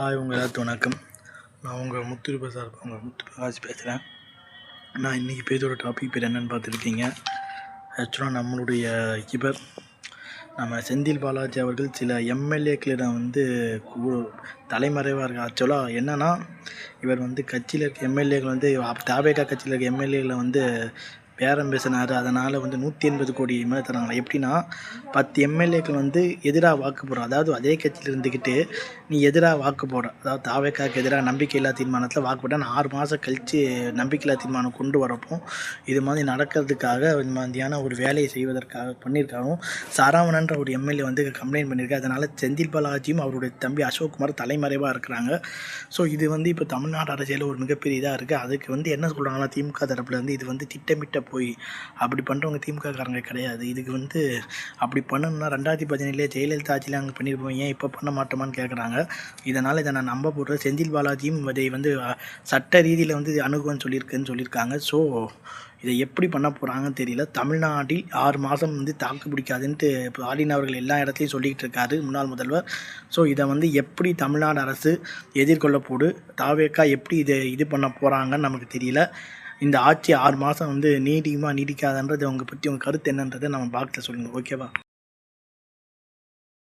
உங்கள் எல்லாத்துக்கும் வணக்கம். நான் உங்கள் முத்து பிரகாஷ் பேசுகிறேன். நான் இன்றைக்கி பேசோட டாபிக் பேர் என்னென்னு பார்த்துருக்கீங்க. ஆக்சுவலாக நம்மளுடைய நம்ம செந்தில் பாலாஜி அவர்கள் சில எம்எல்ஏக்களிடம் தலைமறைவாக இருக்குது. ஆக்சுவலாக என்னென்னா, இவர் கட்சியில் இருக்க எம்எல்ஏக்கள் தாவேகா கட்சியில் இருக்க எம்எல்ஏக்களை பேரம் பேசினார். அதனால் 180 கோடி மேலே தராங்களா. எப்படின்னா 10 எம்எல்ஏக்கள் எதிராக வாக்கு போடுறோம். அதாவது அதே கட்சியில் இருந்துக்கிட்டு நீ எதிராக வாக்கு போடுற, அதாவது தாவேக்காவுக்கு எதிராக நம்பிக்கையில்லா தீர்மானத்தில் வாக்கு போட்டால் 6 மாதம் கழித்து நம்பிக்கையில்லா தீர்மானம் கொண்டு வரப்போ இது மாதிரி நடக்கிறதுக்காக இந்த மாதிரியான ஒரு வேலையை செய்வதற்காக பண்ணியிருக்காங்க. சரவணன்ற ஒரு எம்எல்ஏ கம்ப்ளைண்ட் பண்ணியிருக்காரு. அதனால் செந்தில் பாலாஜியும் அவருடைய தம்பி அசோக்குமார் தலைமறைவாக இருக்கிறாங்க. ஸோ இது இப்போ தமிழ்நாடு அரசியலில் ஒரு மிகப்பெரிய இதாக இருக்குது. அதுக்கு என்ன சொல்கிறாங்கன்னா, திமுக தரப்புலேருந்து இது திட்டமிட்ட போய் அப்படி பண்ணுறவங்க திமுக காரங்க கிடையாது. இதுக்கு அப்படி பண்ணணும்னா 2017 ஜெயலலிதா ஆட்சியில் அங்கே பண்ணியிருப்போம், ஏன் இப்போ பண்ண மாட்டோமான்னு கேட்குறாங்க. இதனால் இதை நான் நம்ப போடுறேன். செந்தில் பாலாஜியும் இதை சட்ட ரீதியில் அணுகுவன்னு சொல்லியிருக்காங்க. ஸோ இதை எப்படி பண்ண போகிறாங்கன்னு தெரியல. தமிழ்நாட்டில் 6 மாதம் தாக்கு பிடிக்காதுன்ட்டு இப்போ ஸ்டாலின் அவர்கள் எல்லா இடத்துலையும் சொல்லிக்கிட்டு இருக்காரு, முன்னாள் முதல்வர். ஸோ இதை எப்படி தமிழ்நாடு அரசு எதிர்கொள்ள போடு, தாவேக்கா எப்படி இது பண்ண போகிறாங்கன்னு நமக்கு தெரியல. இந்த ஆட்சி 6 மாதம் நீடிக்குமா நீடிக்காதுன்றது உங்கள் கருத்து என்னன்றதை நம்ம பாக்ஸில் சொல்லுங்கள். ஓகேவா?